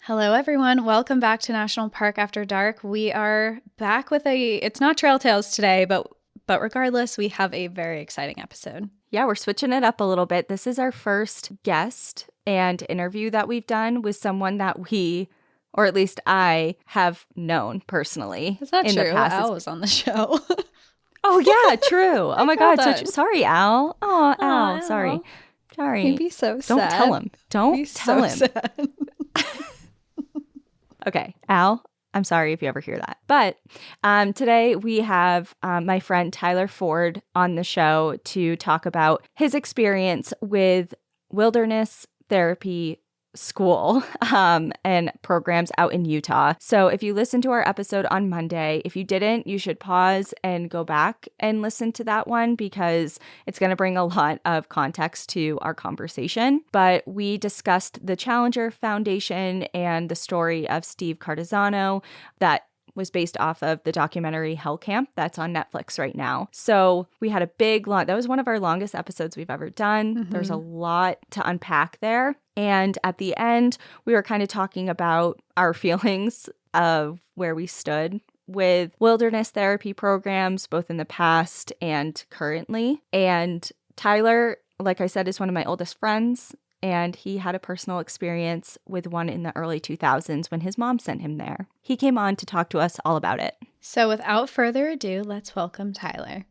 Hello, everyone. Welcome back to National Park After Dark. We are back with it's not Trail Tales today, but regardless, we have a very exciting episode. Yeah, we're switching it up a little bit. This is our first guest and interview that we've done with someone that we, or at least I, have known personally. That's not in true. The past. Al was on the show. Oh, yeah, true. Oh, my God. Sorry, Al. Oh, Al. Al. Sorry. He'd be so sad. Don't tell him. Don't tell him. Sad. Okay, Al, I'm sorry if you ever hear that. But today we have my friend Tyler Ford on the show to talk about his experience with wilderness therapy school and programs out in Utah. So if you listened to our episode on Monday, if you didn't, you should pause and go back and listen to that one because it's going to bring a lot of context to our conversation. But we discussed the Challenger Foundation and the story of Steve Cardizano that was based off of the documentary Hell Camp that's on Netflix right now. So we had a that was one of our longest episodes we've ever done. Mm-hmm. There's a lot to unpack there. And at the end, we were kind of talking about our feelings of where we stood with wilderness therapy programs, both in the past and currently. And Tyler, like I said, is one of my oldest friends. And he had a personal experience with one in the early 2000s when his mom sent him there. He came on to talk to us all about it. So without further ado, let's welcome Tyler.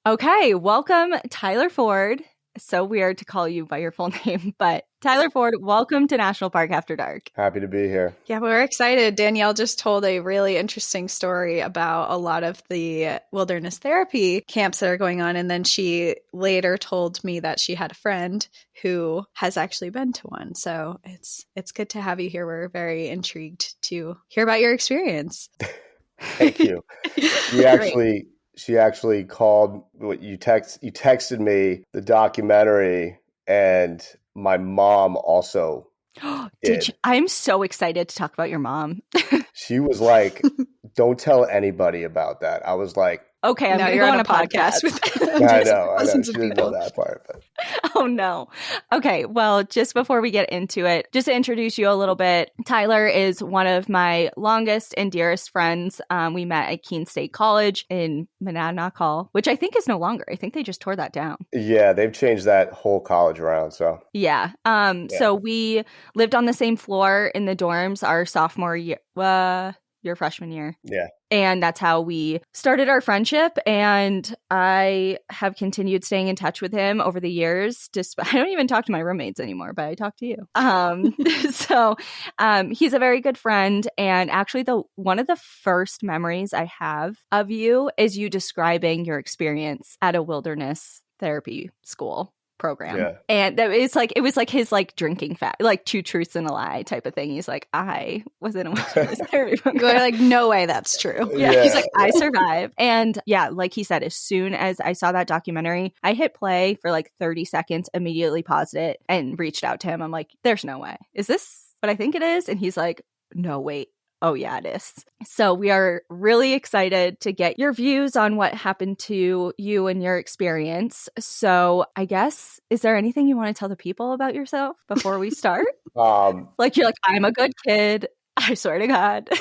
Okay, welcome Tyler Ford. So weird to call you by your full name, but Tyler Ford, welcome to National Park After Dark. Happy to be here. Yeah, we're excited. Danielle just told a really interesting story about a lot of the wilderness therapy camps that are going on. And then she later told me that she had a friend who has actually been to one. So it's good to have you here. We're very intrigued to hear about your experience. Thank you. She actually called, you texted me the documentary, and my mom also did. I'm so excited to talk about your mom. She was like, don't tell anybody about that. I was like, okay, I'm going to go on a podcast with I know. She didn't know that part. But. Oh, no. Okay, well, just before we get into it, just to introduce you a little bit, Tyler is one of my longest and dearest friends. We met at Keene State College in Monadnock Hall, which I think is no longer. I think they just tore that down. Yeah, they've changed that whole college around, so. Yeah. So we lived on the same floor in the dorms our sophomore year. Your freshman year. Yeah. And that's how we started our friendship. And I have continued staying in touch with him over the years. I don't even talk to my roommates anymore, but I talk to you. So he's a very good friend. And actually, one of the first memories I have of you is you describing your experience at a wilderness therapy school program. Yeah. And it was like his drinking fact, like 2 truths and a lie type of thing. He's like, I was in a wilderness therapy program. You're like, no way that's true. Yeah. He's like, I survived. And yeah, like he said, as soon as I saw that documentary, I hit play for like 30 seconds, immediately paused it and reached out to him. I'm like, there's no way. Is this what I think it is? And he's like, no, wait. Oh, yeah, it is. So we are really excited to get your views on what happened to you and your experience. So I guess, is there anything you want to tell the people about yourself before we start? You're like, I'm a good kid. I swear to God.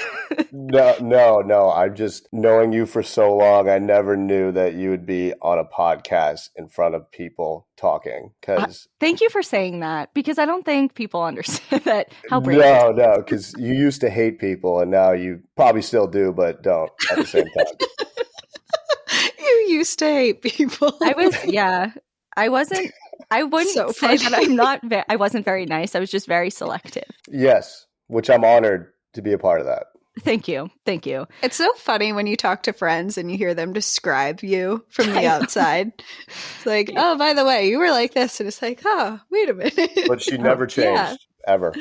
No. I'm just knowing you for so long. I never knew that you would be on a podcast in front of people talking. Thank you for saying that, because I don't think people understand that. How brave. No, because you used to hate people, and now you probably still do, but don't at the same time. You used to hate people. I wouldn't so say that I wasn't very nice. I was just very selective. Yes. Which I'm honored to be a part of that. Thank you. It's so funny when you talk to friends and you hear them describe you from the outside. It's like, oh, by the way, you were like this. And it's like, oh, wait a minute. But she never changed, ever.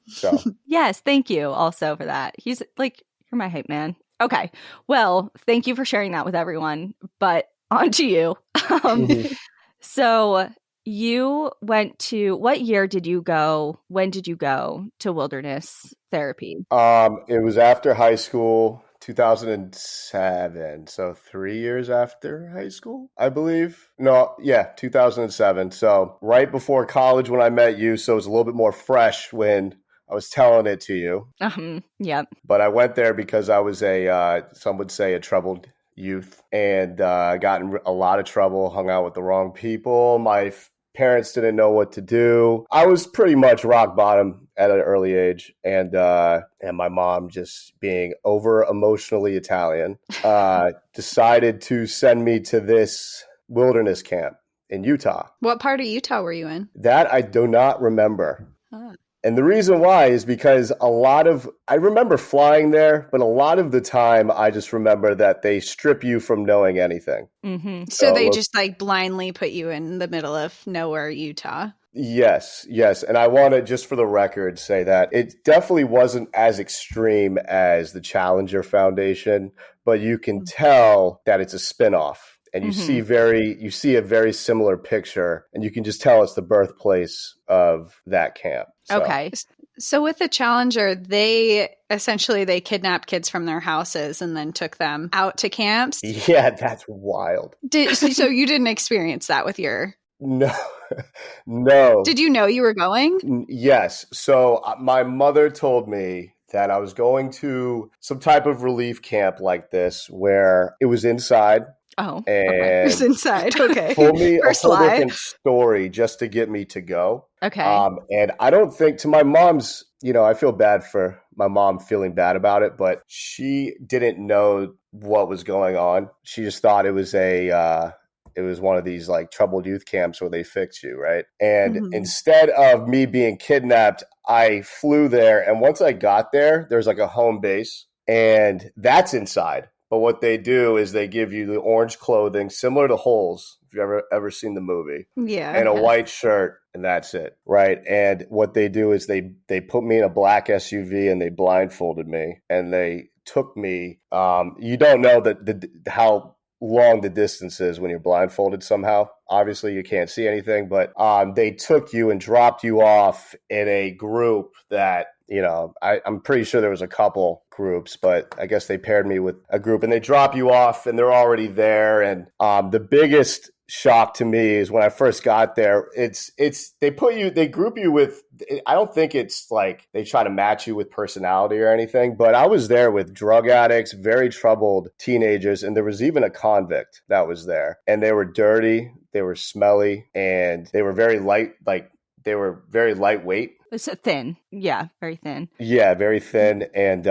So yes, thank you also for that. He's like, you're my hype man. Okay. Well, thank you for sharing that with everyone. But on to you. So you went to, what year did you go? When did you go to wilderness therapy? It was after high school, 2007. So 3 years after high school, I believe. No, yeah, 2007. So right before college when I met you. So it was a little bit more fresh when I was telling it to you. Yep. But I went there because I was some would say a troubled youth, and got in a lot of trouble, hung out with the wrong people. My parents didn't know what to do. I was pretty much rock bottom at an early age, and my mom, just being over emotionally Italian, decided to send me to this wilderness camp in Utah. What part of Utah were you in? That I do not remember. Huh. And the reason why is because I remember flying there, but a lot of the time I just remember that they strip you from knowing anything. Mm-hmm. So they just like blindly put you in the middle of nowhere, Utah. Yes. And I want to, just for the record, say that it definitely wasn't as extreme as the Challenger Foundation, but you can tell that it's a spinoff. And you see a very similar picture, and you can just tell it's the birthplace of that camp. So. Okay. So with the Challenger, they kidnapped kids from their houses and then took them out to camps. Yeah, that's wild. So you didn't experience that with your... No. Did you know you were going? Yes. So my mother told me that I was going to some type of relief camp like this where it was inside. Oh, and it's inside. Okay. Told me First a whole lie. different story just to get me to go. Okay. And I don't think, to my mom's, I feel bad for my mom feeling bad about it, but she didn't know what was going on. She just thought it was one of these like troubled youth camps where they fix you, right? And instead of me being kidnapped, I flew there. And once I got there, there's like a home base, and that's inside. But what they do is they give you the orange clothing, similar to Holes, if you've ever seen the movie. Yeah. And a white shirt, and that's it, right? And what they do is they put me in a black SUV and they blindfolded me, and they took me. You don't know how long the distance is when you're blindfolded somehow. Obviously, you can't see anything, but they took you and dropped you off in a group that, I'm pretty sure there was a couple groups, but I guess they paired me with a group, and they drop you off and they're already there. And the biggest shock to me is when I first got there, they group you with, I don't think it's like they try to match you with personality or anything, but I was there with drug addicts, very troubled teenagers, and there was even a convict that was there, and they were dirty, they were smelly, and they were very very lightweight. It's thin. Yeah, very thin. Yeah, very thin. And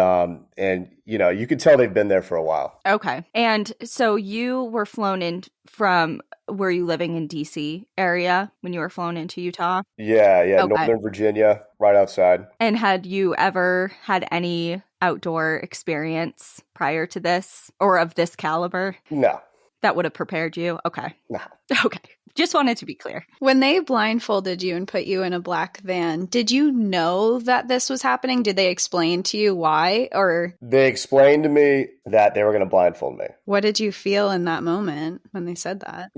you could tell they've been there for a while. Okay. And so you were flown in from, were you living in DC area when you were flown into Utah? Yeah. Okay. Northern Virginia, right outside. And had you ever had any outdoor experience prior to this, or of this caliber? No. That would have prepared you? Okay. No. Okay. Just wanted to be clear. When they blindfolded you and put you in a black van, did you know that this was happening? Did they explain to you why? Or they explained to me that they were going to blindfold me. What did you feel in that moment when they said that?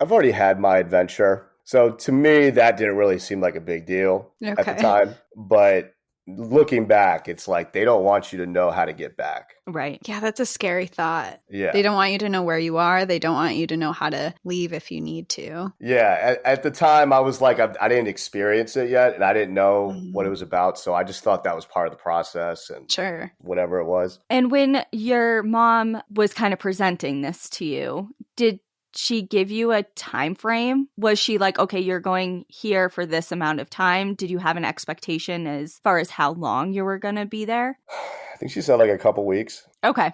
I've already had my adventure. So to me, that didn't really seem like a big deal at the time. But looking back, it's like they don't want you to know how to get back. Right. Yeah, that's a scary thought. Yeah. They don't want you to know where you are. They don't want you to know how to leave if you need to. Yeah. At the time, I was like, I didn't experience it yet, and I didn't know what it was about. So I just thought that was part of the process, and sure, whatever it was. And when your mom was kind of presenting this to you, did she give you a time frame? Was she like, okay, you're going here for this amount of time? Did you have an expectation as far as how long you were going to be there? I think she said like a couple weeks. Okay.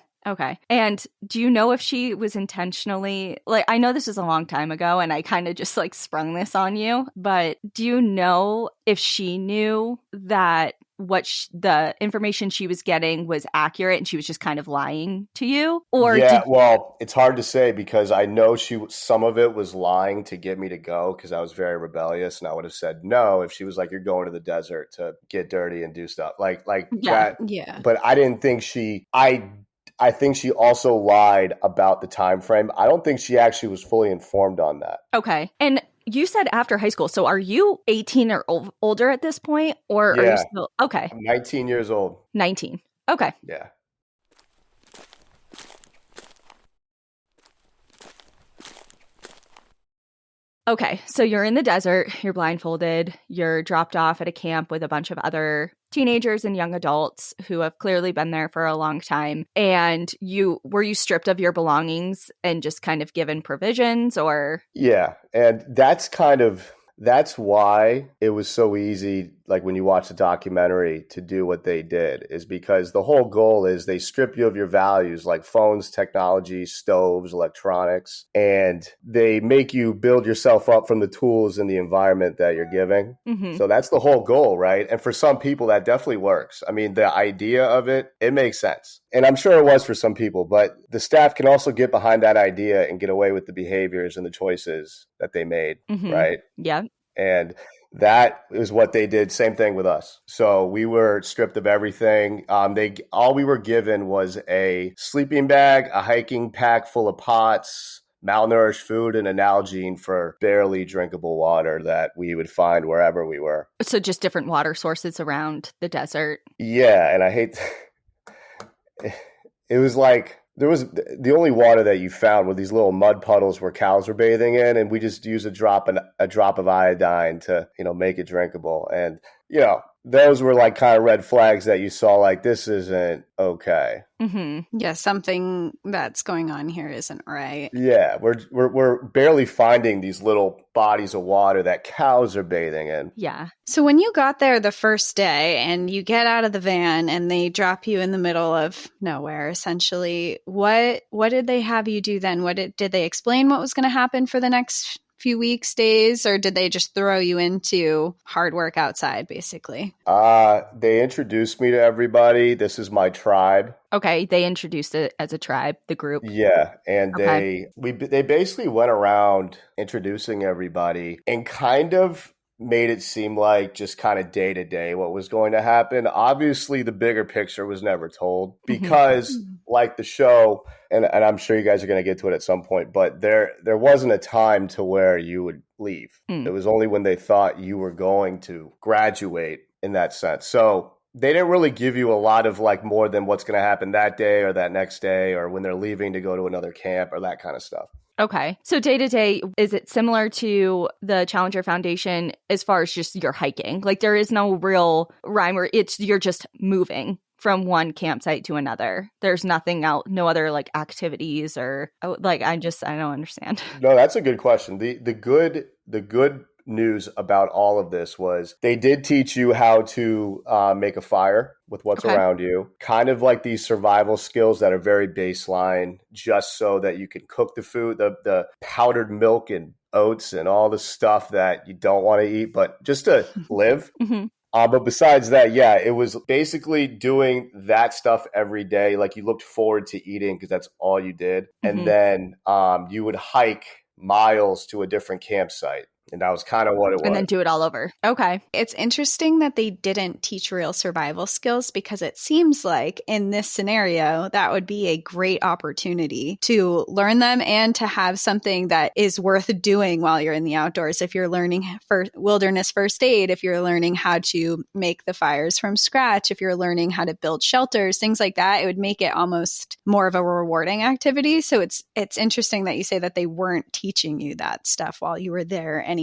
And do you know if she was intentionally, like, I know this was a long time ago and I kind of just like sprung this on you, but do you know if she knew that the information she was getting was accurate and she was just kind of lying to you? Or well, it's hard to say, because I know some of it was lying to get me to go, because I was very rebellious, and I would have said no if she was like, you're going to the desert to get dirty and do stuff like that. Yeah. But I didn't think I think she also lied about the time frame. I don't think she actually was fully informed on that. Okay. And you said after high school. So are you 18 or older at this point? Or are you still... Okay. I'm 19 years old. 19. Okay. Yeah. Okay, so you're in the desert, you're blindfolded, you're dropped off at a camp with a bunch of other teenagers and young adults who have clearly been there for a long time. And were you stripped of your belongings and just kind of given provisions, or? Yeah. And that's why it was so easy, like when you watch the documentary, to do what they did, is because the whole goal is they strip you of your values like phones, technology, stoves, electronics, and they make you build yourself up from the tools and the environment that you're giving. Mm-hmm. So that's the whole goal, right? And for some people, that definitely works. I mean, the idea of it makes sense. And I'm sure it was for some people, but the staff can also get behind that idea and get away with the behaviors and the choices that they made, Mm-hmm. right? Yeah. And that is what they did. Same thing with us. So we were stripped of everything. All we were given was a sleeping bag, a hiking pack full of pots, malnourished food, and an Nalgene for barely drinkable water that we would find wherever we were. So just different water sources around the desert. Yeah, and I hate. It was like there was the only water that you found were these little mud puddles where cows were bathing in, and we just used a drop of iodine to make it drinkable. And those were like kind of red flags that you saw, like, this isn't okay. Mm-hmm. Yeah, something that's going on here isn't right. Yeah, we're barely finding these little bodies of water that cows are bathing in. Yeah. So when you got there the first day and you get out of the van and they drop you in the middle of nowhere, essentially, what did they have you do then? Did they explain what was going to happen for the next few weeks, days, or did they just throw you into hard work outside, basically? They introduced me to everybody. This is my tribe. Okay, they introduced it as a tribe, the group. Yeah, and Okay. they basically went around introducing everybody and kind of made it seem like just kind of day to day what was going to happen. Obviously, the bigger picture was never told because, like the show, and I'm sure you guys are going to get to it at some point, but there wasn't a time to where you would leave. It was only when they thought you were going to graduate in that sense. So they didn't really give you a lot of like more than what's going to happen that day or that next day or when they're leaving to go to another camp or that kind of stuff. Okay. So day to day, is it similar to the Challenger Foundation as far as just your hiking? Like there is no real rhyme or you're just moving from one campsite to another. There's nothing else, no other like activities or like, I don't understand. No, that's a good question. The good news about all of this was they did teach you how to make a fire with what's around you, kind of like these survival skills that are very baseline, just so that you can cook the food, the powdered milk and oats and all the stuff that you don't want to eat, but just to live. But besides that, yeah, it was basically doing that stuff every day. Like you looked forward to eating because that's all you did. And then you would hike miles to a different campsite. And that was kind of what it was. And then do it all over. Okay. It's interesting that they didn't teach real survival skills because it seems like in this scenario, that would be a great opportunity to learn them and to have something that is worth doing while you're in the outdoors. If you're learning for wilderness first aid, if you're learning how to make the fires from scratch, if you're learning how to build shelters, things like that, it would make it almost more of a rewarding activity. So it's interesting that you say that they weren't teaching you that stuff while you were there anyway.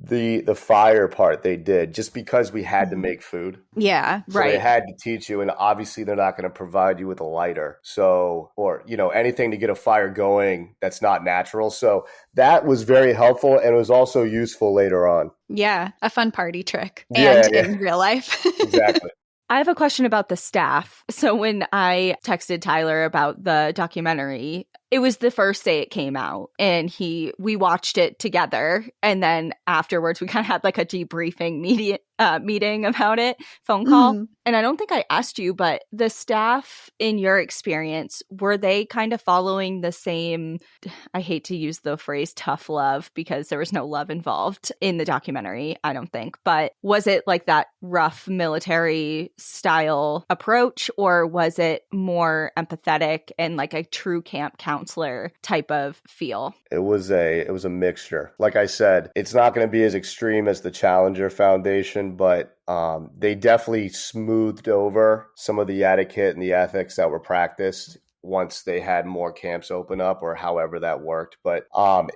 The fire part they did just because we had to make food. Yeah, so right. They had to teach you, and obviously they're not going to provide you with a lighter. So, or, anything to get a fire going that's not natural. So that was very helpful, and it was also useful later on. Yeah, a fun party trick. Yeah, and in real life. Exactly. I have a question about the staff. So when I texted Tyler about the documentary, it was the first day it came out and we watched it together. And then afterwards we kind of had like a debriefing meeting about it, phone call. And I don't think I asked you, but the staff in your experience, were they kind of following the same, I hate to use the phrase tough love because there was no love involved in the documentary, I don't think, but was it like that rough military style approach, or was it more empathetic and like a true camp counselor type of feel? It was a mixture. Like I said, it's not going to be as extreme as the Challenger Foundation, but they definitely smoothed over some of the etiquette and the ethics that were practiced once they had more camps open up, or however that worked. But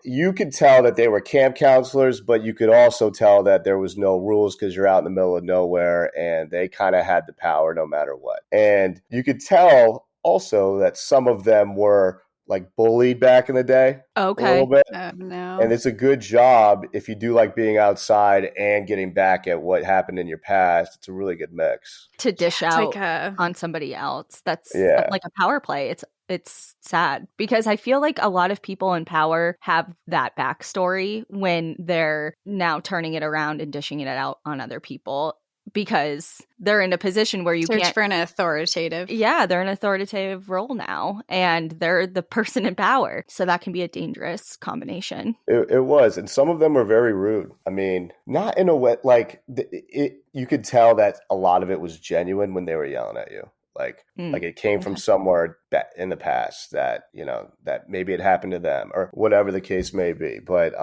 you could tell that they were camp counselors, but you could also tell that there was no rules because you're out in the middle of nowhere, and they kind of had the power no matter what. And you could tell also that some of them were like bullied back in the day a little bit. No. And it's a good job if you do like being outside and getting back at what happened in your past. It's a really good mix. To dish out like on somebody else. That's Yeah. like a power play. It's sad because I feel like a lot of people in power have that backstory when they're now turning it around and dishing it out on other people, because they're in a position where you search can't for an authoritative. Yeah, they're in an authoritative role now, and they're the person in power. So that can be a dangerous combination. It was. And some of them were very rude. I mean, not in a way, like you could tell that a lot of it was genuine when they were yelling at you. Like it came from somewhere that in the past that, you know, that maybe it happened to them or whatever the case may be. But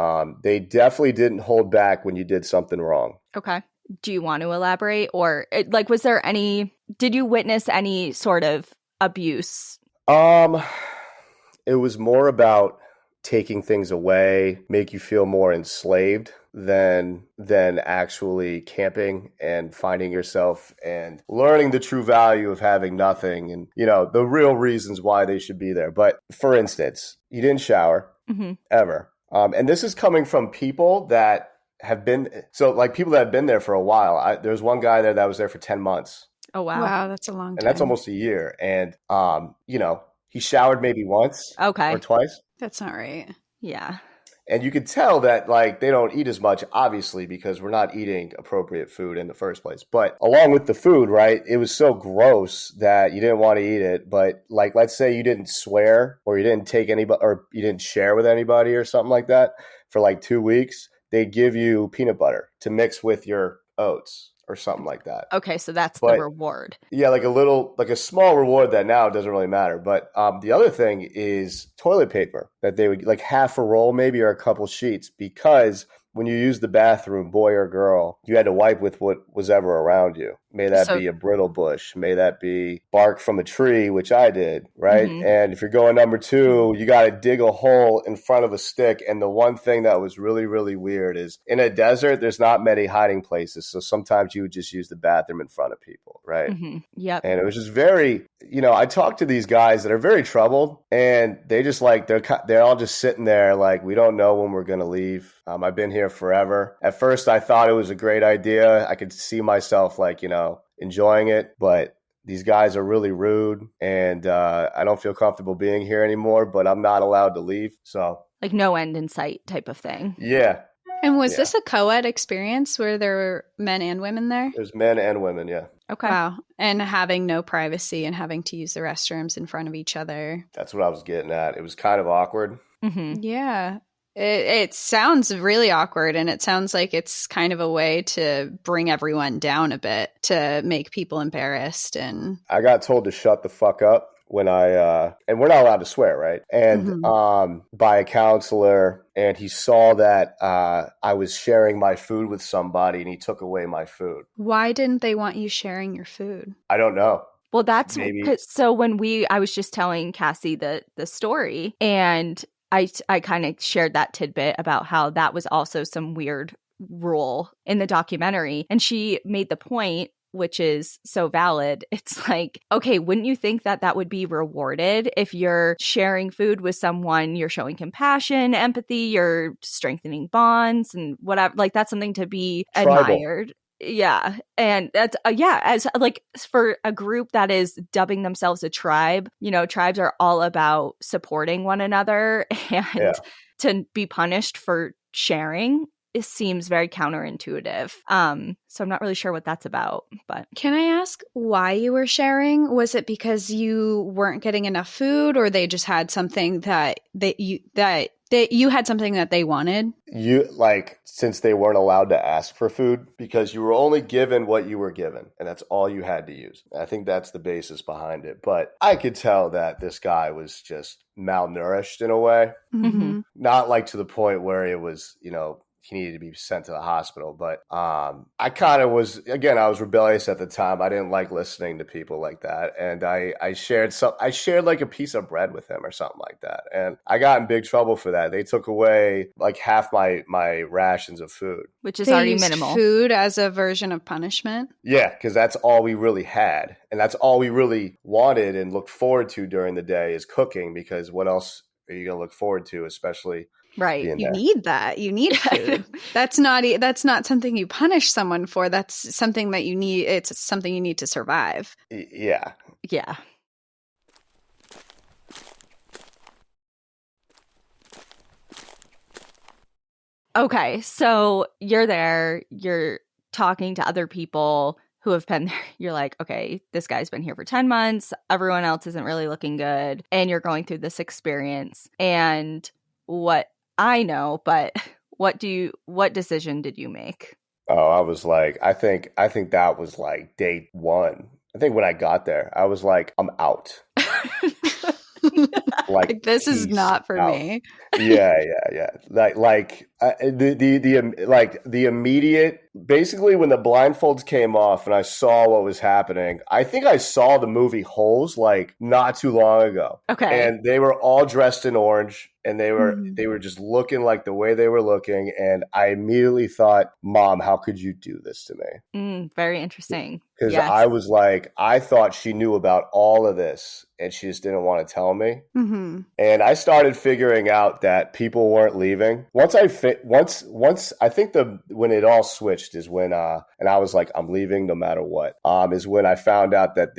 they definitely didn't hold back when you did something wrong. Okay. Do you want to elaborate, or like, did you witness any sort of abuse? It was more about taking things away, make you feel more enslaved than actually camping and finding yourself and learning the true value of having nothing and, you know, the real reasons why they should be there. But for instance, you didn't shower ever. And this is coming from people that have been, so like people that have been there for a while. There's one guy there that was there for 10 months. Oh, wow. Wow, that's a long time. And that's almost a year. And, you know, he showered maybe once or twice. That's not right. Yeah. And you could tell that like they don't eat as much, obviously, because we're not eating appropriate food in the first place. But along with the food, right, it was so gross that you didn't want to eat it. But like, let's say you didn't swear or you didn't take anybody or you didn't share with anybody or something like that for like 2 weeks. They'd give you peanut butter to mix with your oats or something like that. Okay, so that's the reward. Yeah, like a small reward that now doesn't really matter. But the other thing is toilet paper that they would like half a roll maybe or a couple sheets, because when you use the bathroom, boy or girl, you had to wipe with what was ever around you. May that be a brittle bush. May that be bark from a tree, which I did, right? And if you're going number 2, you got to dig a hole in front of a stick. And the one thing that was really, really weird is in a desert, there's not many hiding places. So sometimes you would just use the bathroom in front of people, right? Yep. And it was just very, you know, I talked to these guys that are very troubled, and they just like, they're all just sitting there like, we don't know when we're going to leave. I've been here forever. At first, I thought it was a great idea. I could see myself like, you know, enjoying it, but these guys are really rude, and I don't feel comfortable being here anymore, but I'm not allowed to leave. So like no end in sight type of thing. Yeah. And was this a co-ed experience where there were men and women there? There's men and women, yeah. Okay. Wow. And having no privacy and having to use the restrooms in front of each other. That's what I was getting at. It was kind of awkward. Yeah. It sounds really awkward, and it sounds like it's kind of a way to bring everyone down a bit, to make people embarrassed. And I got told to shut the fuck up when and we're not allowed to swear, right? And by a counselor, and he saw that I was sharing my food with somebody, and he took away my food. Why didn't they want you sharing your food? I don't know. Well, that's Maybe. So when I was just telling Cassie the story, and I kind of shared that tidbit about how that was also some weird rule in the documentary. And she made the point, which is so valid. It's like, okay, wouldn't you think that that would be rewarded if you're sharing food with someone, you're showing compassion, empathy, you're strengthening bonds and whatever. Like that's something to be admired. Yeah. And that's, as like for a group that is dubbing themselves a tribe, you know, tribes are all about supporting one another, and to be punished for sharing, it seems very counterintuitive. So I'm not really sure what that's about, but. Can I ask why you were sharing? Was it because you weren't getting enough food, or they just had something that you had something that they wanted? You like, since they weren't allowed to ask for food, because you were only given what you were given, and that's all you had to use. I think that's the basis behind it. But I could tell that this guy was just malnourished in a way. Not like to the point where it was, you know, he needed to be sent to the hospital. But I kind of was, again, I was rebellious at the time. I didn't like listening to people like that. And I shared like a piece of bread with him or something like that. And I got in big trouble for that. They took away like half my rations of food. Which is They already used minimal. food as a version of punishment. Yeah, because that's all we really had. And that's all we really wanted and looked forward to during the day is cooking, because what else are you going to look forward to, especially Right. being You there? need that. You need food. That's not something you punish someone for. That's something that you need. It's something you need to survive. Yeah. Yeah. Okay, so you're there, you're talking to other people who have been there. You're like, okay, this guy's been here for 10 months. Everyone else isn't really looking good. And you're going through this experience. And what I know, but what decision did you make? Oh, I was like, I think that was like day one. I think when I got there, I was like, I'm out. Like this is peace not for out. me. Yeah. The immediate, basically when the blindfolds came off and I saw what was happening, I think I saw the movie Holes like not too long ago. Okay. And they were all dressed in orange and they were just looking like the way they were looking. And I immediately thought, Mom, how could you do this to me? Very interesting. Because Yes. I was like, I thought she knew about all of this and she just didn't want to tell me. Mm-hmm. And I started figuring out that people weren't leaving. When it all switched is when and I was like, I'm leaving no matter what. Is when I found out that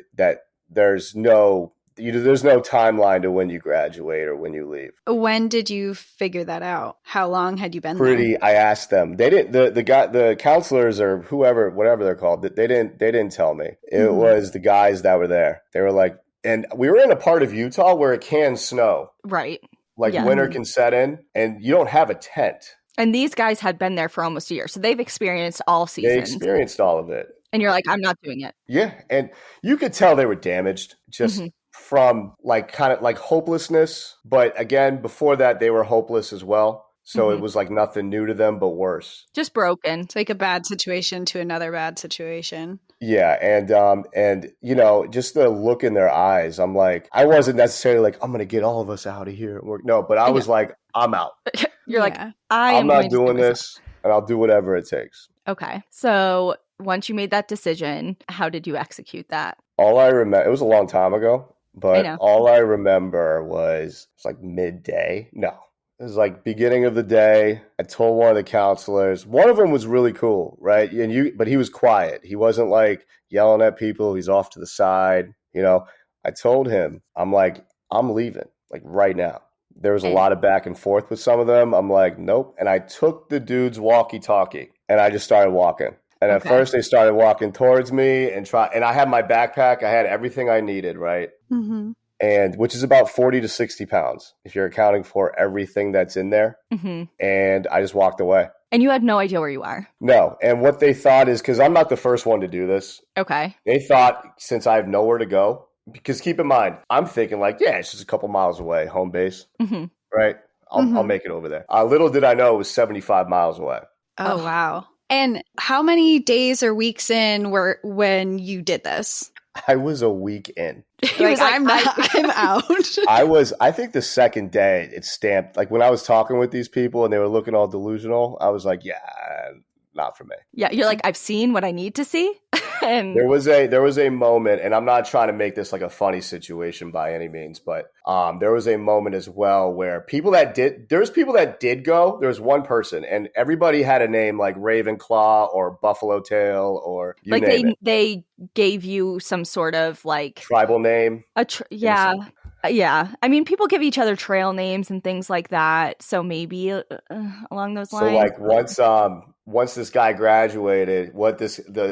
there's no timeline to when you graduate or when you leave. When did you figure that out? How long had you been there? I asked them. They didn't. The counselors or whatever they're called, they didn't tell me. It was the guys that were there. They were like, and we were in a part of Utah where it can snow. Right. Like Yeah. winter can set in and you don't have a tent. And these guys had been there for almost a year. So they've experienced all seasons. They experienced all of it. And you're like, I'm not doing it. Yeah. And you could tell they were damaged just from like kind of like hopelessness. But again, before that, they were hopeless as well. So it was like nothing new to them, but worse. Just broken. It's like a bad situation to another bad situation. Yeah, and you know, just the look in their eyes. I'm like, I wasn't necessarily like, I'm gonna get all of us out of here and work. No, but I was like, I'm out. You're like, Yeah. I'm not doing this, and I'll do whatever it takes. Okay. So once you made that decision, how did you execute that? All I remember, it was a long time ago, but know. all I remember was it's like midday. No. It was like beginning of the day. I told one of the counselors. One of them was really cool, right? But he was quiet. He wasn't like yelling at people. He's off to the side. You know, I told him, I'm like, I'm leaving, like right now. There was a lot of back and forth with some of them. I'm like, nope. And I took the dude's walkie-talkie and I just started walking. And at first they started walking towards me and I had my backpack. I had everything I needed, right? Mm-hmm. And which is about 40 to 60 pounds if you're accounting for everything that's in there. And I just walked away. And you had no idea where you are. No. And what they thought is, because I'm not the first one to do this. Okay. They thought since I have nowhere to go, because keep in mind, I'm thinking like, yeah, it's just a couple miles away, home base, right? I'll make it over there. Little did I know it was 75 miles away. Oh, wow. And how many days or weeks in were when you did this? I was a week in. He was like, I'm out. I think the second day it stamped, like when I was talking with these people and they were looking all delusional, I was like, yeah, not for me. Yeah, you're like, I've seen what I need to see. And there was a moment, and I'm not trying to make this like a funny situation by any means, but there was a moment as well where there's people that did go. There was one person, and everybody had a name like Ravenclaw or Buffalo Tail or you like name it. They gave you some sort of like tribal name. Yeah. Yeah. I mean, people give each other trail names and things like that. So maybe along those lines. So like once this guy graduated, what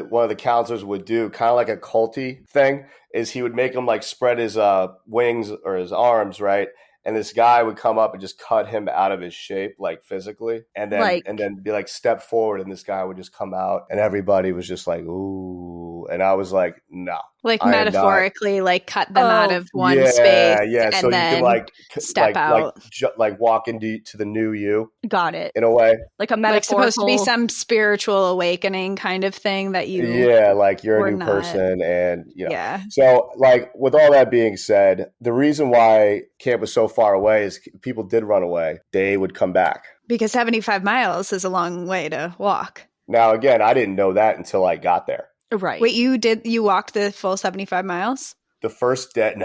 one of the counselors would do, kind of like a culty thing, is he would make him like spread his wings or his arms, right? And this guy would come up and just cut him out of his shape, like physically, and then be like, step forward, and this guy would just come out, and everybody was just like, ooh. And I was like, no. Like I am not. metaphorically, like cut them out of one Yeah, space yeah. and So you then can step out. like walk into the new you Got it. in a way. Like a Like supposed to be metaphorical. some spiritual awakening kind of thing that you Yeah, like you're a were new not. person, and you know. Yeah. So, like with all that being said, the reason why camp was so far away is people did run away. They would come back. Because 75 miles is a long way to walk. Now, again, I didn't know that until I got there. Right. Wait, you walked the full 75 miles? The first day,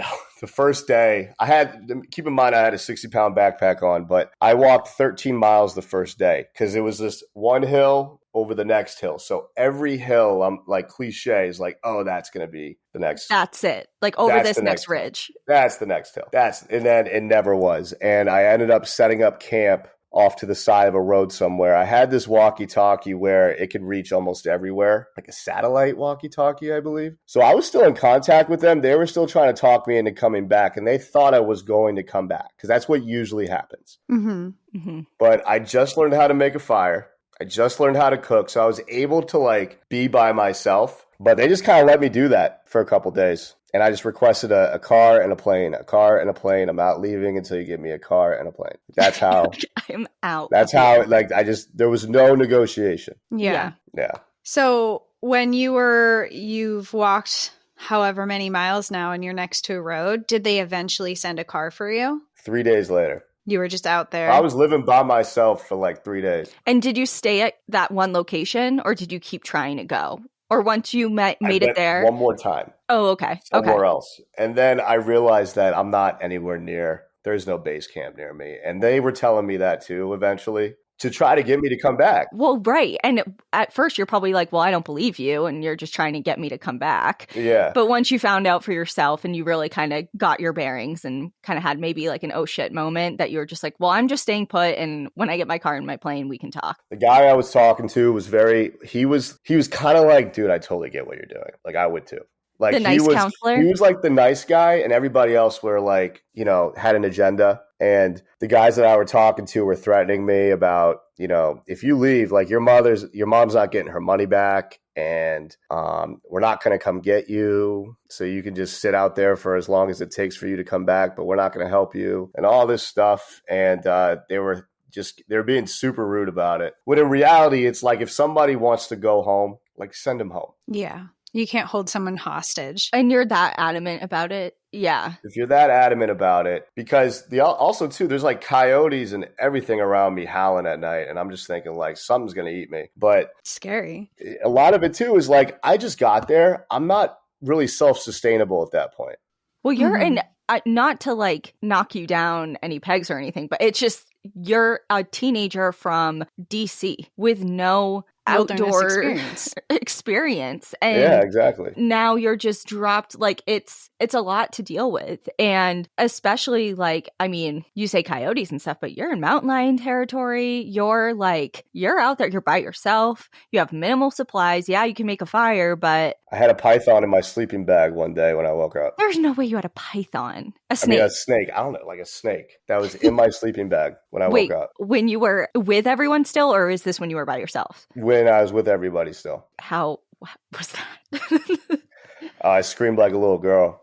I had, keep in mind, I had a 60-pound backpack on, but I walked 13 miles the first day because it was this one hill over the next hill. So every hill, I'm like cliche, is like, oh, that's going to be the next. That's it. Like over this next ridge. That's the next hill. And then it never was. And I ended up setting up camp off to the side of a road somewhere. I had this walkie-talkie where it could reach almost everywhere, like a satellite walkie-talkie, I believe. So I was still in contact with them. They were still trying to talk me into coming back, and they thought I was going to come back because that's what usually happens. Mm-hmm. Mm-hmm. But I just learned how to make a fire. I just learned how to cook. So I was able to like be by myself, but they just kind of let me do that for a couple days. And I just requested a car and a plane, a car and a plane. I'm not leaving until you give me a car and a plane. That's how. I'm out. That's how, like, there was no negotiation. Yeah. Yeah. So when you've walked however many miles now and you're next to a road, did they eventually send a car for you? 3 days later. You were just out there. I was living by myself for like 3 days. And did you stay at that one location or did you keep trying to go? Or once you made it there? One more time. Oh, okay. Somewhere else. And then I realized that I'm not anywhere near. There's no base camp near me. And they were telling me that too eventually to try to get me to come back. Well, right. And at first you're probably like, well, I don't believe you. And you're just trying to get me to come back. Yeah. But once you found out for yourself and you really kind of got your bearings and kind of had maybe like an oh shit moment that you were just like, well, I'm just staying put. And when I get my car and my plane, we can talk. The guy I was talking to was he was kind of like, dude, I totally get what you're doing. Like I would too. Like the nice counselor. He was like the nice guy, and everybody else were like, you know, had an agenda. And the guys that I were talking to were threatening me about, you know, if you leave, like your mom's not getting her money back, and we're not going to come get you. So you can just sit out there for as long as it takes for you to come back, but we're not going to help you, and all this stuff. And they're being super rude about it. When in reality, it's like if somebody wants to go home, like send them home. Yeah. You can't hold someone hostage. And you're that adamant about it. Yeah. If you're that adamant about it, because also too, there's like coyotes and everything around me howling at night. And I'm just thinking like something's going to eat me. But scary. A lot of it too is like, I just got there. I'm not really self-sustainable at that point. Well, you're not to like knock you down any pegs or anything, but it's just, you're a teenager from DC with no outdoor experience. And yeah, exactly. Now you're just dropped. Like it's a lot to deal with. And especially like, I mean, you say coyotes and stuff, but you're in mountain lion territory. You're out there, you're by yourself. You have minimal supplies. Yeah, you can make a fire, but I had a python in my sleeping bag one day when I woke up. There's no way you had a python. A snake. I mean, a snake. I don't know, like a snake that was in my sleeping bag when I woke up. When you were with everyone still, or is this when you were by yourself? When I was with everybody still. How was that? I screamed like a little girl.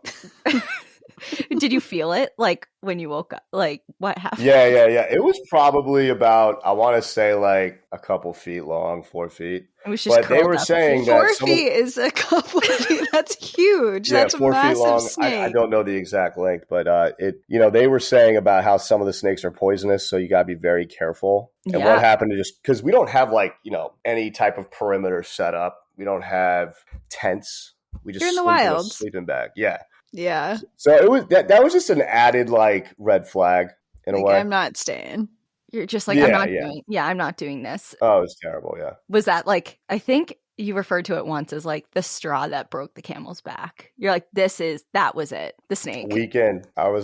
Did you feel it like when you woke up? Like what happened? Yeah. It was probably about, I want to say like a couple feet long, 4 feet. It was just, but they were saying that 4 feet is a couple of feet. That's huge. Yeah, that's 4 a massive feet long. snake. I don't know the exact length, but they were saying about how some of the snakes are poisonous, so you got to be very careful. And what happened to just because we don't have like any type of perimeter set up. We don't have tents. We just You're in the sleep wild. in a sleeping bag. Yeah. Yeah. So it was that was just an added like red flag in a way. I'm not staying. You're just like, I'm not doing this. Oh, it was terrible. Yeah. Was that like, I think you referred to it once as like the straw that broke the camel's back. You're like, that was it. The snake. Weekend. I was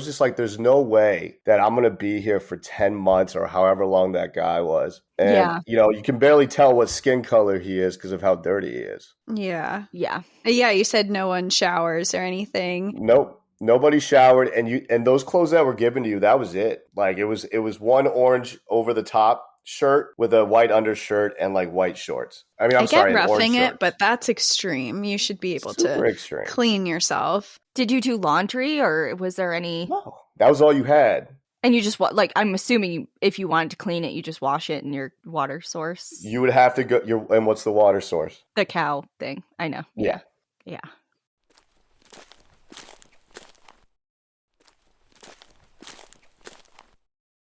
just like, there's no way that I'm going to be here for 10 months or however long that guy was. And, you can barely tell what skin color he is because of how dirty he is. Yeah. Yeah. Yeah. You said no one showers or anything. Nope. Nobody showered. And those clothes that were given to you, that was it. Like it was one orange over the top shirt with a white undershirt and like white shorts. I mean, I'm I sorry, get and orange roughing it, shorts. but that's extreme. You should be able Super to extreme. clean yourself. Did you do laundry, or was there any? No, that was all you had. And you just like, I'm assuming if you wanted to clean it, you just wash it in your water source. You would have to go. And what's the water source? The cow thing. I know. Yeah. Yeah.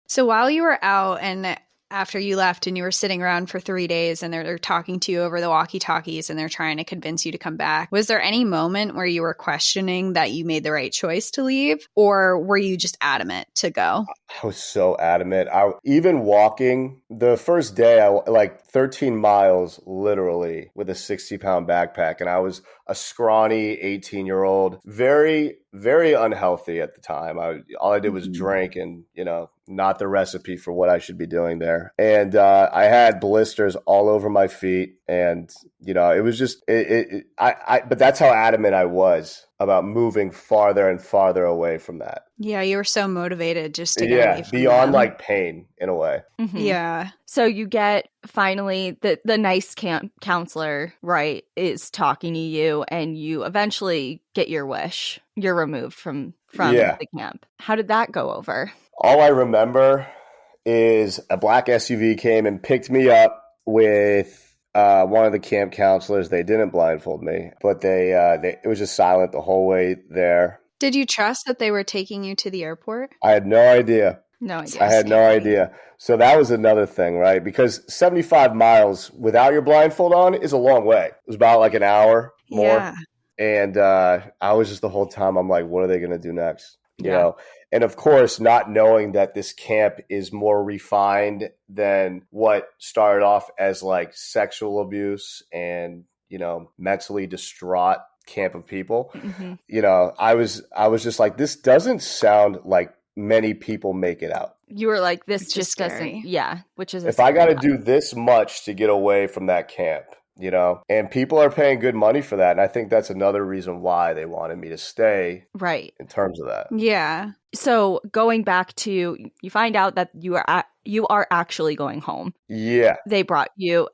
So while you were out and after you left and you were sitting around for 3 days and they're talking to you over the walkie-talkies and they're trying to convince you to come back, was there any moment where you were questioning that you made the right choice to leave, or were you just adamant to go? I was so adamant. Even walking the first day, I like 13 miles literally with a 60-pound backpack, and I was a scrawny 18-year-old, very, very unhealthy at the time. All I did was drink, and not the recipe for what I should be doing there. And I had blisters all over my feet, and it was just but that's how adamant I was about moving farther and farther away from that. Yeah, you were so motivated just to get away from beyond them. like pain in a way. Mm-hmm. Yeah. So you get finally the nice camp counselor, right, is talking to you, and you eventually get your wish. You're removed from the camp. How did that go over? All I remember is a black SUV came and picked me up with one of the camp counselors. They didn't blindfold me, but they it was just silent the whole way there. Did you trust that they were taking you to the airport? I had no idea. No idea. I had no idea. So that was another thing, right? Because 75 miles without your blindfold on is a long way. It was about like an hour more. Yeah. And I was just the whole time, I'm like, what are they going to do next? You know? And of course, not knowing that this camp is more refined than what started off as like sexual abuse and, mentally distraught camp of people. Mm-hmm. I was just like, this doesn't sound like many people make it out. You were like, this Which just is scary. doesn't, which is if I got to do this much to get away from that camp, and people are paying good money for that. And I think that's another reason why they wanted me to stay. Right. In terms of that. Yeah. So going back to, you find out that you are actually going home. Yeah. They brought you.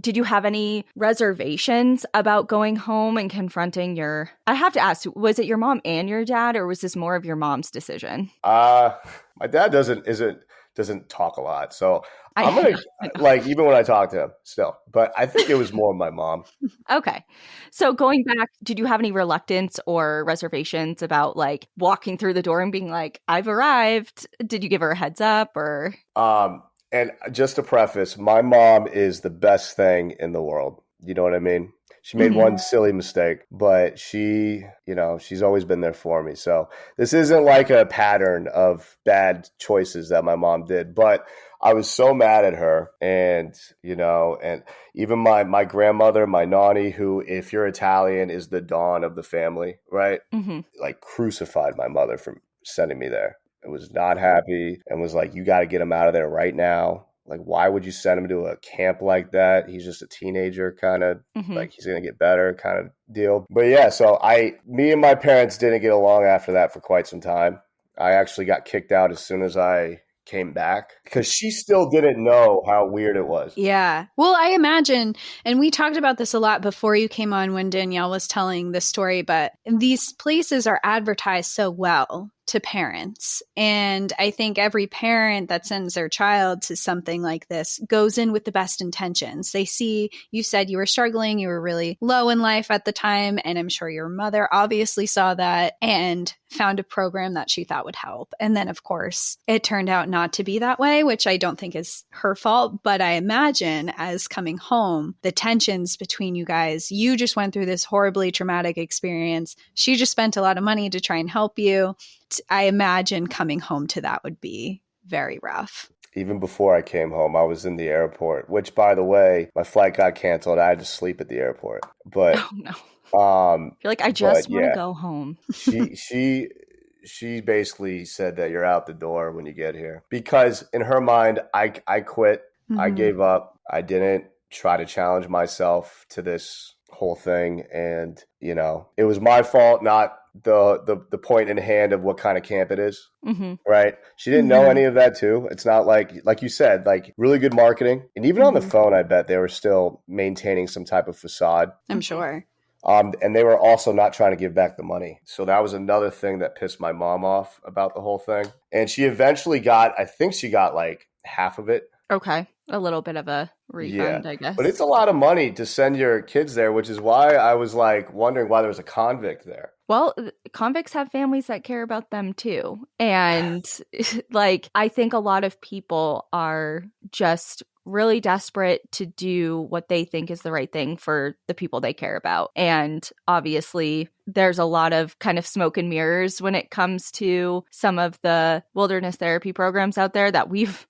Did you have any reservations about going home and confronting your? I have to ask, was it your mom and your dad, or was this more of your mom's decision? My dad doesn't talk a lot, so I'm gonna like, even when I talk to him still. But I think it was more my mom. Okay. So going back, did you have any reluctance or reservations about like walking through the door and being like, I've arrived? Did you give her a heads up, or? And just to preface, my mom is the best thing in the world. You know what I mean? She made one silly mistake, but she's always been there for me. So this isn't like a pattern of bad choices that my mom did, but I was so mad at her. And even my grandmother, my nanny, who, if you're Italian, is the dawn of the family, right? Mm-hmm. Like, crucified my mother for sending me there. I was not happy and was like, you got to get him out of there right now. Like, why would you send him to a camp like that? He's just a teenager, kind of like, he's going to get better kind of deal. But yeah, so me and my parents didn't get along after that for quite some time. I actually got kicked out as soon as I came back because she still didn't know how weird it was. Yeah. Well, I imagine, and we talked about this a lot before you came on when Danielle was telling the story, but these places are advertised so well to parents. And I think every parent that sends their child to something like this goes in with the best intentions. They see, you said you were struggling, you were really low in life at the time, and I'm sure your mother obviously saw that and found a program that she thought would help. And then, of course, it turned out not to be that way, which I don't think is her fault. But I imagine as coming home, the tensions between you guys, you just went through this horribly traumatic experience. She just spent a lot of money to try and help you. I imagine coming home to that would be very rough. Even before I came home, I was in the airport, which, by the way, my flight got canceled. I had to sleep at the airport. But oh no. You're like, I just want to go home. She basically said that you're out the door when you get here. Because in her mind, I quit. Mm-hmm. I gave up. I didn't try to challenge myself to this whole thing. And, it was my fault not the point in hand of what kind of camp it is. Mm-hmm. Right. She didn't know any of that too. It's not like you said, like really good marketing. And even on the phone, I bet they were still maintaining some type of facade. I'm sure. And they were also not trying to give back the money. So that was another thing that pissed my mom off about the whole thing. And she eventually I think she got like half of it. Okay. A little bit of a refund, I guess. But it's a lot of money to send your kids there, which is why I was like wondering why there was a convict there. Well, convicts have families that care about them too. And like, I think a lot of people are just really desperate to do what they think is the right thing for the people they care about. And obviously, there's a lot of kind of smoke and mirrors when it comes to some of the wilderness therapy programs out there that we've,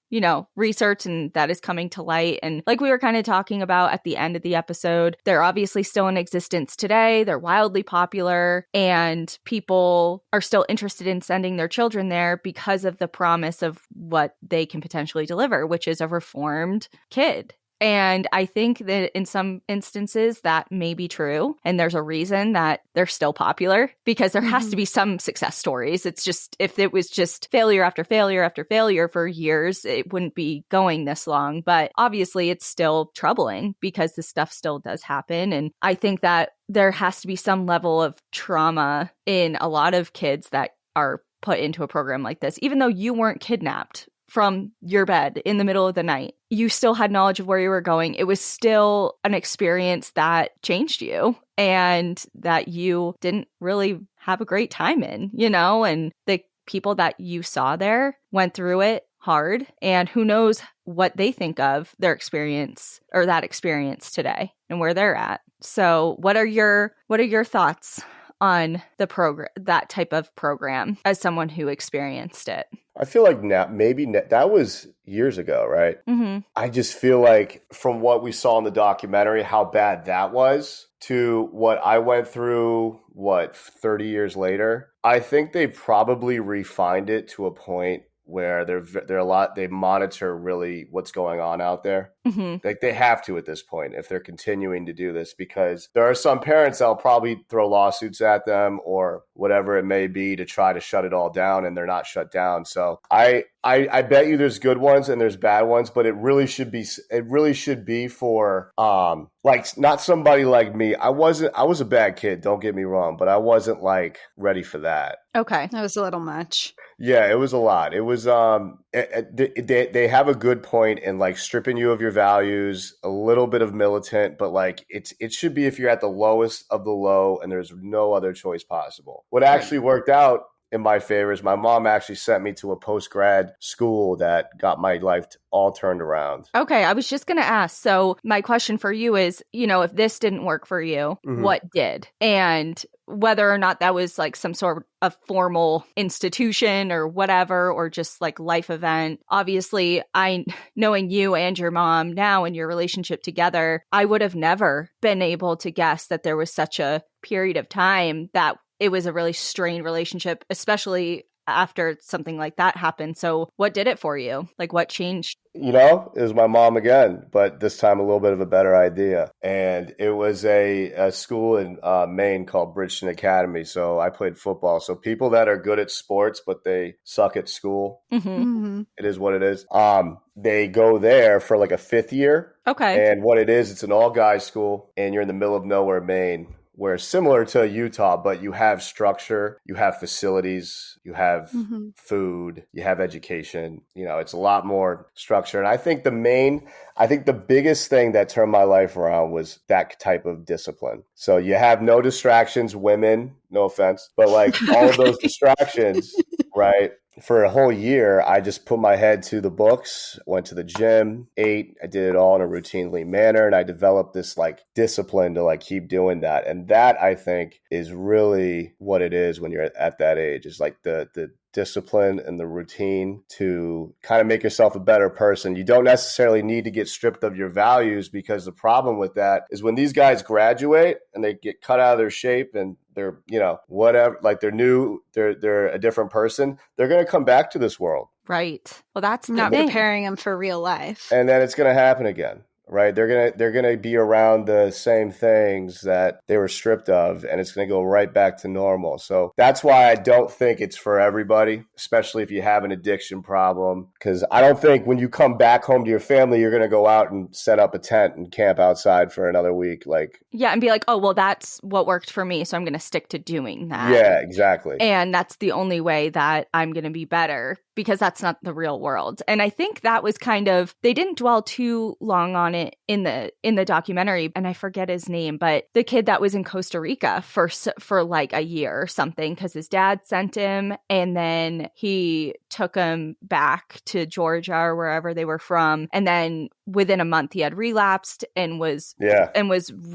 researched and that is coming to light. And like we were kind of talking about at the end of the episode, they're obviously still in existence today. They're wildly popular and people are still interested in sending their children there because of the promise of what they can potentially deliver, which is a reformed kid. And I think that in some instances that may be true. And there's a reason that they're still popular because there has to be some success stories. It's just, if it was just failure after failure after failure for years, it wouldn't be going this long. But obviously it's still troubling because this stuff still does happen. And I think that there has to be some level of trauma in a lot of kids that are put into a program like this, even though you weren't kidnapped from your bed in the middle of the night. You still had knowledge of where you were going. It was still an experience that changed you and that you didn't really have a great time in, and the people that you saw there went through it hard. And who knows what they think of their experience or that experience today and where they're at. So what are your thoughts on the program, that type of program, as someone who experienced it? I feel like that was years ago, right? Mm-hmm. I just feel like from what we saw in the documentary, how bad that was to what I went through, 30 years later, I think they probably refined it to a point where they monitor really what's going on out there. Mm-hmm. Like they have to at this point if they're continuing to do this, because there are some parents that'll probably throw lawsuits at them or whatever it may be to try to shut it all down, and they're not shut down. So I bet you there's good ones and there's bad ones, but it really should be for like not somebody like me. I was a bad kid, don't get me wrong, but I wasn't like ready for that. Okay. That was a little much. Yeah, it was a lot. It was they have a good point in like stripping you of your values, a little bit of militant, but like it should be if you're at the lowest of the low and there's no other choice possible. What actually worked out in my favor is my mom actually sent me to a post-grad school that got my life all turned around. Okay, I was just going to ask. So my question for you is, if this didn't work for you, what did? And whether or not that was like some sort of formal institution or whatever, or just like life event. Obviously, knowing you and your mom now and your relationship together, I would have never been able to guess that there was such a period of time that it was a really strained relationship, especially after something like that happened. So what did it for you? Like what changed? It was my mom again, but this time a little bit of a better idea. And it was a school in Maine called Bridgeton Academy. So I played football. So people that are good at sports, but they suck at school, it is what it is. They go there for like a 5th year. Okay. And what it is, it's an all-guys school, and you're in the middle of nowhere, Maine, where similar to Utah, but you have structure, you have facilities, you have food, you have education. It's a lot more structure. And I think the biggest thing that turned my life around was that type of discipline. So you have no distractions, women, no offense, but like all of those distractions, right? For a whole year, I just put my head to the books, went to the gym, ate. I did it all in a routinely manner. And I developed this like discipline to like keep doing that. And that I think is really what it is when you're at that age. It's like the discipline and the routine to kind of make yourself a better person. You don't necessarily need to get stripped of your values, because the problem with that is when these guys graduate and they get cut out of their shape and they're, whatever, like they're a different person, they're going to come back to this world. Right. Well, that's not preparing them for real life. And then it's going to happen again. right? They're gonna be around the same things that they were stripped of, and it's gonna go right back to normal. So that's why I don't think it's for everybody, especially if you have an addiction problem. Because I don't think when you come back home to your family, you're gonna go out and set up a tent and camp outside for another week. Like, yeah, and be like, oh, well, that's what worked for me, so I'm going to stick to doing that. yeah, exactly. And that's the only way that I'm going to be better, because that's not the real world. And I think that was kind of, they didn't dwell too long on it in the documentary, and I forget his name, but the kid that was in Costa Rica for like a year or something, because his dad sent him, and then he took him back to Georgia or wherever they were from, and then within a month he had relapsed and was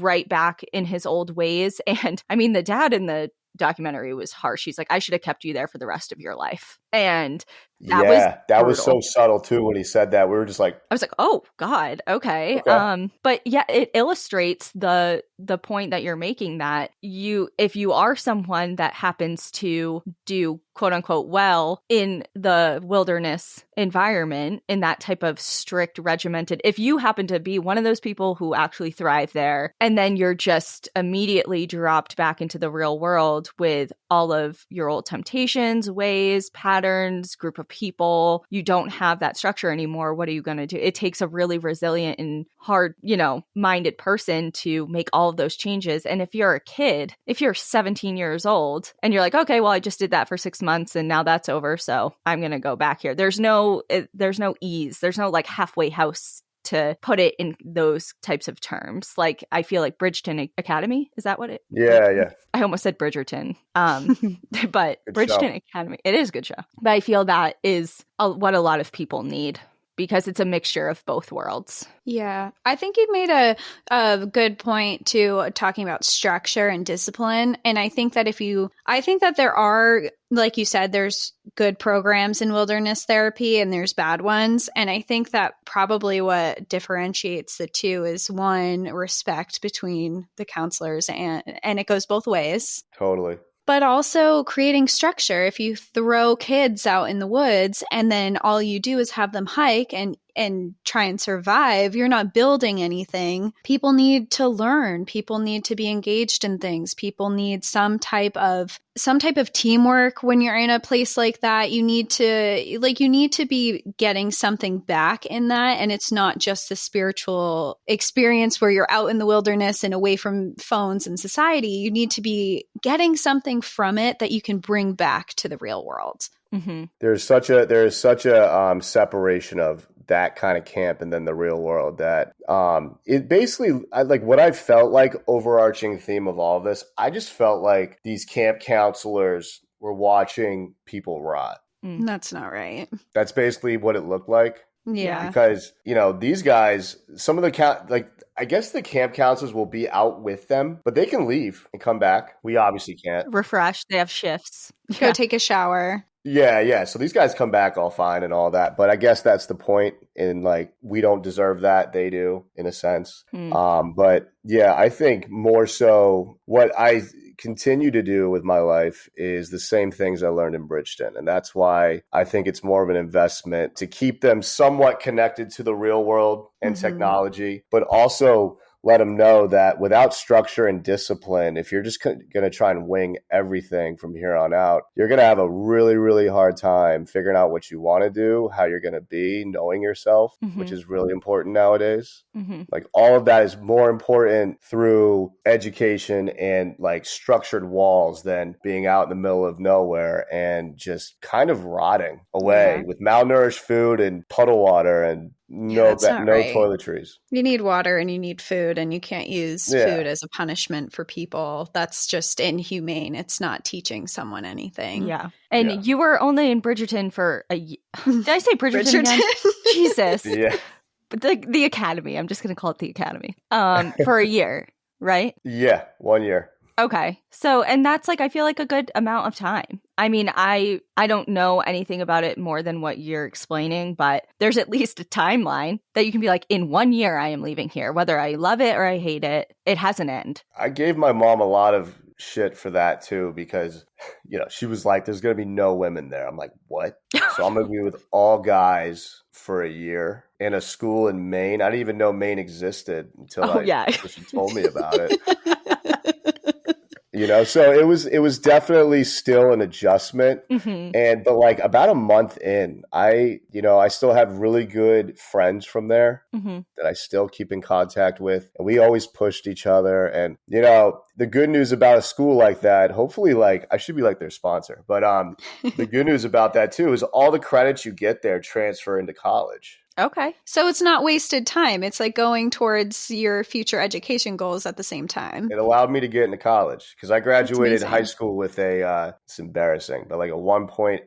right back in his old ways. And I mean, the dad in the documentary was harsh. He's like, I should have kept you there for the rest of your life. And that was so subtle too when he said that. We were just like, I was like, oh God, okay. But yeah, it illustrates the point that you're making, that if you are someone that happens to do quote unquote well in the wilderness environment, in that type of strict regimented, if you happen to be one of those people who actually thrive there, and then you're just immediately dropped back into the real world with all of your old temptations, ways, patterns, group of people, you don't have that structure anymore. What are you going to do? It takes a really resilient and hard, minded person to make all of those changes. And if you're a kid, if you're 17 years old and you're like, okay, well, I just did that for 6 months and now that's over, so I'm going to go back here. There's no ease. There's no like halfway house to put it in those types of terms. Like, I feel like Bridgeton Academy, is that what it? Yeah. I almost said Bridgerton, but Good Bridgeton show. Academy, it is a good show. But I feel that is what a lot of people need, because it's a mixture of both worlds. Yeah, I think you made a good point to talking about structure and discipline. And I think that there are, like you said, there's good programs in wilderness therapy and there's bad ones. And I think that probably what differentiates the two is, one, respect between the counselors, and it goes both ways. Totally. But also creating structure. If you throw kids out in the woods and then all you do is have them hike and try and survive, you're not building anything. People need to learn. People need to be engaged in things. People need some type of teamwork when you're in a place like that. You need to be getting something back in that. And it's not just the spiritual experience where you're out in the wilderness and away from phones and society. You need to be getting something from it that you can bring back to the real world. Mm-hmm. There is such a separation of that kind of camp and then the real world that it basically, what I felt like overarching theme of all of this, I just felt like these camp counselors were watching people rot. That's not right. That's basically what it looked like. Yeah. Because, these guys, some of the I guess the camp counselors will be out with them, but they can leave and come back. We obviously can't. Refresh. They have shifts. Go take a shower. Yeah. So these guys come back all fine and all that. But I guess that's the point. In we don't deserve that. They do, in a sense. But yeah, I think more so what I continue to do with my life is the same things I learned in Bridgeton. And that's why I think it's more of an investment to keep them somewhat connected to the real world and technology, but also let them know that without structure and discipline, if you're just going to try and wing everything from here on out, you're going to have a really, really hard time figuring out what you want to do, how you're going to be, knowing yourself, which is really important nowadays. All of that is more important through education and structured walls than being out in the middle of nowhere and just kind of rotting away with malnourished food and puddle water and no toiletries. You need water and you need food, and you can't use food as a punishment for people. That's just inhumane. It's not teaching someone anything. Yeah. And you were only in Bridgerton for a year. Did I say Bridgerton again? Jesus. Yeah. But the academy. I'm just going to call it the academy. For a year, right? Yeah, 1 year. Okay. So, and that's I feel like a good amount of time. I mean, I don't know anything about it more than what you're explaining, but there's at least a timeline that you can be like, in 1 year, I am leaving here. Whether I love it or I hate it, it has an end. I gave my mom a lot of shit for that too, because, she was like, there's going to be no women there. I'm like, what? So I'm going to be with all guys for a year in a school in Maine. I didn't even know Maine existed until she told me about it. So it was definitely still an adjustment. But like about a month in, I still have really good friends from there that I still keep in contact with. And we always pushed each other. And, the good news about a school like that, hopefully like I should be like their sponsor, but the good news about that too is all the credits you get there transfer into college. Okay. So it's not wasted time. It's like going towards your future education goals at the same time. It allowed me to get into college because I graduated high school with it's embarrassing, but like a 2.0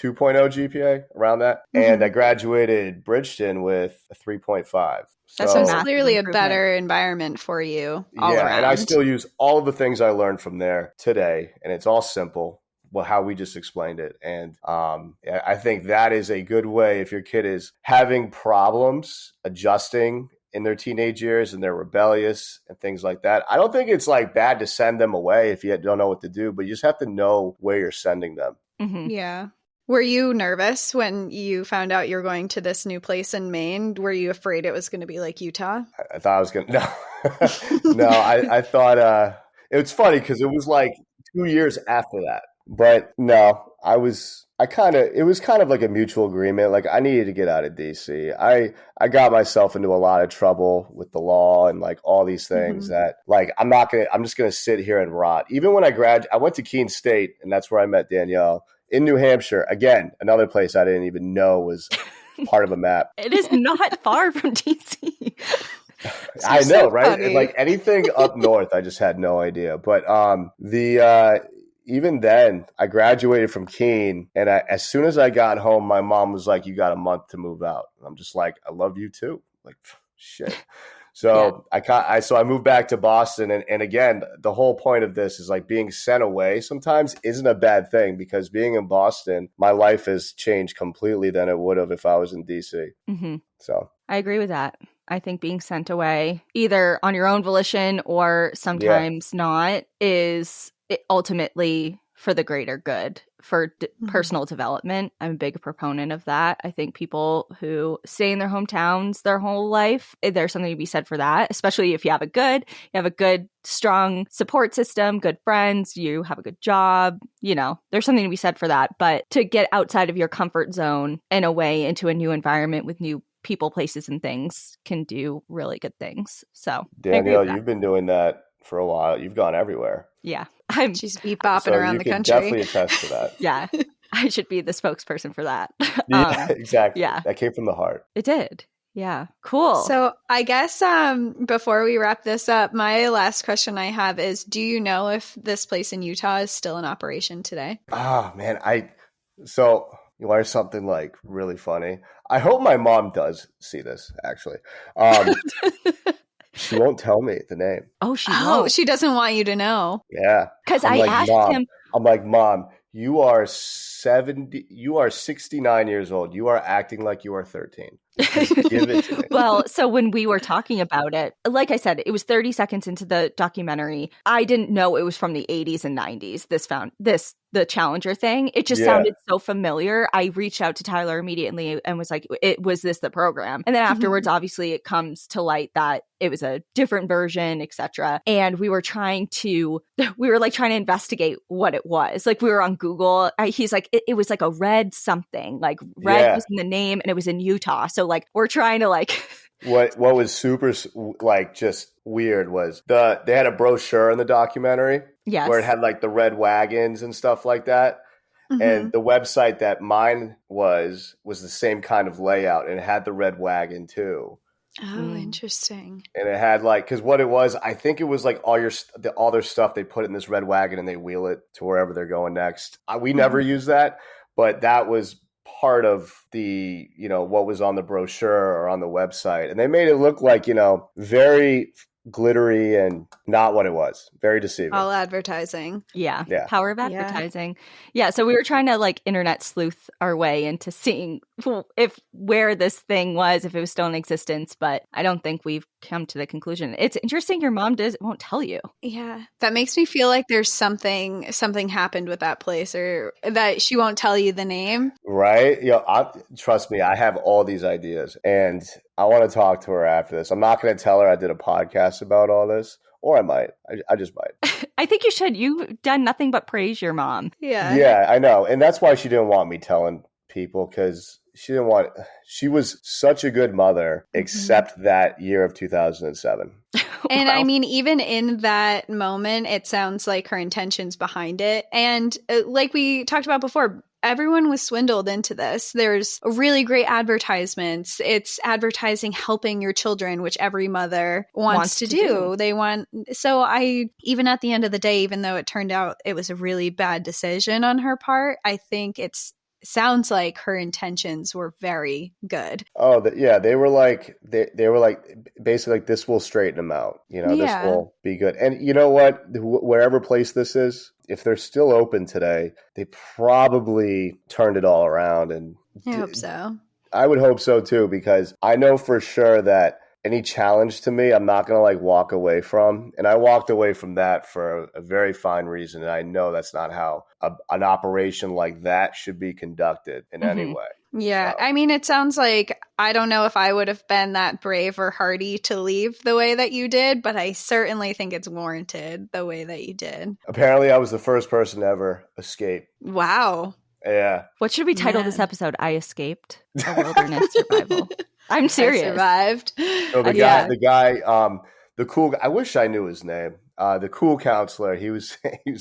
GPA around that. And I graduated Bridgeton with a 3.5. So it's clearly a better environment for you all around. And I still use all of the things I learned from there today, and it's all simple. Well, how we just explained it. And I think that is a good way if your kid is having problems adjusting in their teenage years and they're rebellious and things like that. I don't think it's like bad to send them away if you don't know what to do, but you just have to know where you're sending them. Yeah. Were you nervous when you found out you're going to this new place in Maine? Were you afraid it was going to be like Utah? I thought I was going to, no, I thought it was funny because it was like 2 years after that. But no, it was kind of like a mutual agreement. Like I needed to get out of DC. I got myself into a lot of trouble with the law and like all these things that like, I'm just going to sit here and rot. Even when I went to Keene State and that's where I met Danielle in New Hampshire. Again, another place I didn't even know was part of a map. It is not far from DC. I know, right? And like anything up north, I just had no idea. But even then, I graduated from Keene, and as soon as I got home, my mom was like, "You got a month to move out." And I'm just like, "I love you too." Like, shit. So I moved back to Boston, and again, the whole point of this is like being sent away sometimes isn't a bad thing because being in Boston, my life has changed completely than it would have if I was in DC. So I agree with that. I think being sent away either on your own volition or sometimes not is ultimately for the greater good, for personal development. I'm a big proponent of that. I think people who stay in their hometowns their whole life, there's something to be said for that, especially if you have a good, strong support system, good friends, you have a good job, there's something to be said for that. But to get outside of your comfort zone and away into a new environment with new people, places, and things can do really good things. So Danielle, you've been doing that for a while. You've gone everywhere. Yeah. She's beep-bopping around the country. Definitely attest to that. Yeah. I should be the spokesperson for that. Yeah, exactly. Yeah. That came from the heart. It did. Yeah. Cool. So I guess before we wrap this up, my last question I have is, do you know if this place in Utah is still in operation today? Oh, man. So you want something like really funny? I hope my mom does see this, actually. She won't tell me the name. Oh, she won't. She doesn't want you to know. Yeah. Because I asked him. I'm like, Mom, you are 69 years old. You are acting like you are 13. Give it to me. Well, so when we were talking about it, like I said, it was 30 seconds into the documentary. I didn't know it was from the 80s and 90s. The Challenger thing. It just sounded so familiar. I reached out to Tyler immediately and was like, was this the program? And then afterwards, obviously, it comes to light that it was a different version, etc. And we were trying to investigate what it was. Like we were on Google. He's like, it was like a red something. Like red was in the name, and it was in Utah. So like we're trying to like. What was super like just weird was they had a brochure in the documentary where it had like the red wagons and stuff like that. And the website that mine was the same kind of layout, and it had the red wagon too. Oh, interesting. And it had like, because what it was, I think it was like all their stuff, they put it in this red wagon and they wheel it to wherever they're going next. We never used that, but that was part of the, what was on the brochure or on the website. And they made it look like, very glittery and not what it was. Very deceiving. All advertising. Yeah. Power of advertising. Yeah. So we were trying to like internet sleuth our way into seeing if where this thing was, if it was still in existence, but I don't think we've come to the conclusion. It's interesting your mom won't tell you. Yeah. That makes me feel like there's something happened with that place, or that she won't tell you the name. Right? Trust me, I have all these ideas and I want to talk to her after this. I'm not going to tell her I did a podcast about all this, or I might. I just might. I think you should. You've done nothing but praise your mom. Yeah. Yeah, I know. And that's why she didn't want me telling people, because she was such a good mother, except that year of 2007. And Well, I mean, even in that moment, it sounds like her intentions behind it. And like we talked about before, everyone was swindled into this. There's really great advertisements. It's advertising helping your children, which every mother wants to do. Even at the end of the day, even though it turned out it was a really bad decision on her part, I think sounds like her intentions were very good. Oh, they were like basically like, this will straighten them out. This will be good. And you know what? Wherever place this is, if they're still open today, they probably turned it all around. And I hope so. I would hope so too, because I know for sure that any challenge to me, I'm not going to like walk away from. And I walked away from that for a very fine reason. And I know that's not how an operation like that should be conducted in any way. Yeah. So. I mean, it sounds like, I don't know if I would have been that brave or hardy to leave the way that you did, but I certainly think it's warranted the way that you did. Apparently, I was the first person to ever escape. Wow. Yeah. What should we title this episode? I Escaped a Wilderness Survival. I'm serious. I survived. So the cool guy, I wish I knew his name. The cool counselor, he was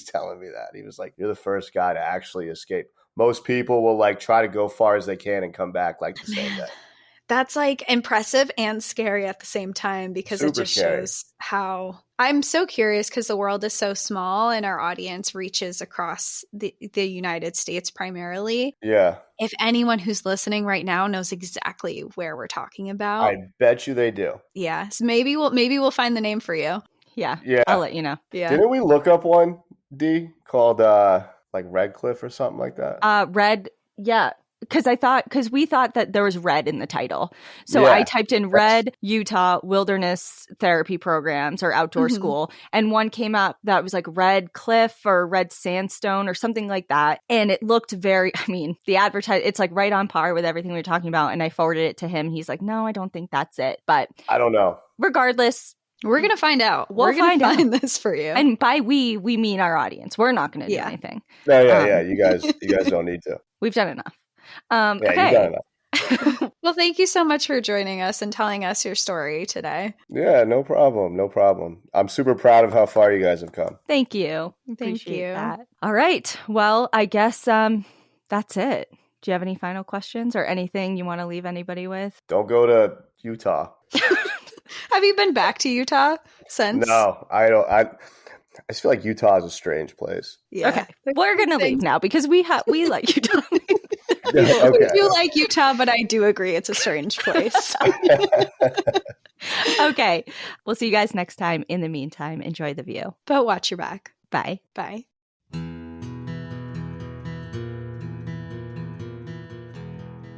telling me that. He was like, you're the first guy to actually escape. Most people will like try to go far as they can and come back like the same day. That's like impressive and scary at the same time, because it just shows how I'm so curious, because the world is so small and our audience reaches across the United States primarily. Yeah. If anyone who's listening right now knows exactly where we're talking about, I bet you they do. Yeah. So maybe we'll find the name for you. Yeah. I'll let you know. Yeah. Didn't we look up one, D, called like Red Cliff or something like that? Red. Yeah. Because we thought that there was red in the title. So I typed in Red, Utah Wilderness Therapy Programs or Outdoor School. And one came up that was like Red Cliff or Red Sandstone or something like that. And it looked the it's like right on par with everything we were talking about. And I forwarded it to him. He's like, no, I don't think that's it. But I don't know. Regardless, we're going to find out. We're going to find this for you. And by we mean our audience. We're not going to do anything. No, yeah. You guys don't need to. We've done enough. Okay. You've done enough. Well, thank you so much for joining us and telling us your story today. Yeah, no problem. I'm super proud of how far you guys have come. Thank you. Appreciate that. All right. Well, I guess that's it. Do you have any final questions or anything you want to leave anybody with? Don't go to Utah. Have you been back to Utah since? No, I don't. I just feel like Utah is a strange place. Yeah. Okay. We're going to leave now because we like Utah. Okay. We do like Utah, but I do agree it's a strange place. Okay. We'll see you guys next time. In the meantime, enjoy the view. But watch your back. Bye. Bye.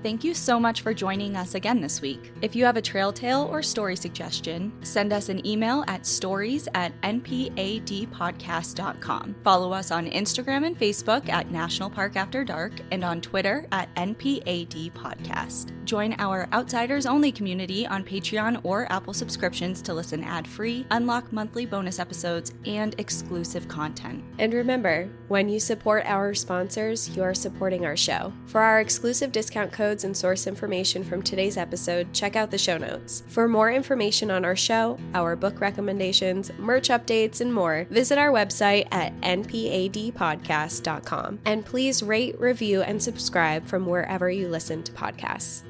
Thank you so much for joining us again this week. If you have a trail tale or story suggestion, send us an email at stories@npadpodcast.com. Follow us on Instagram and Facebook at National Park After Dark and on Twitter at NPAD Podcast. Join our Outsiders Only community on Patreon or Apple subscriptions to listen ad-free, unlock monthly bonus episodes, and exclusive content. And remember, when you support our sponsors, you are supporting our show. For our exclusive discount codes and source information from today's episode, check out the show notes. For more information on our show, our book recommendations, merch updates, and more, visit our website at npadpodcast.com. And please rate, review, and subscribe from wherever you listen to podcasts.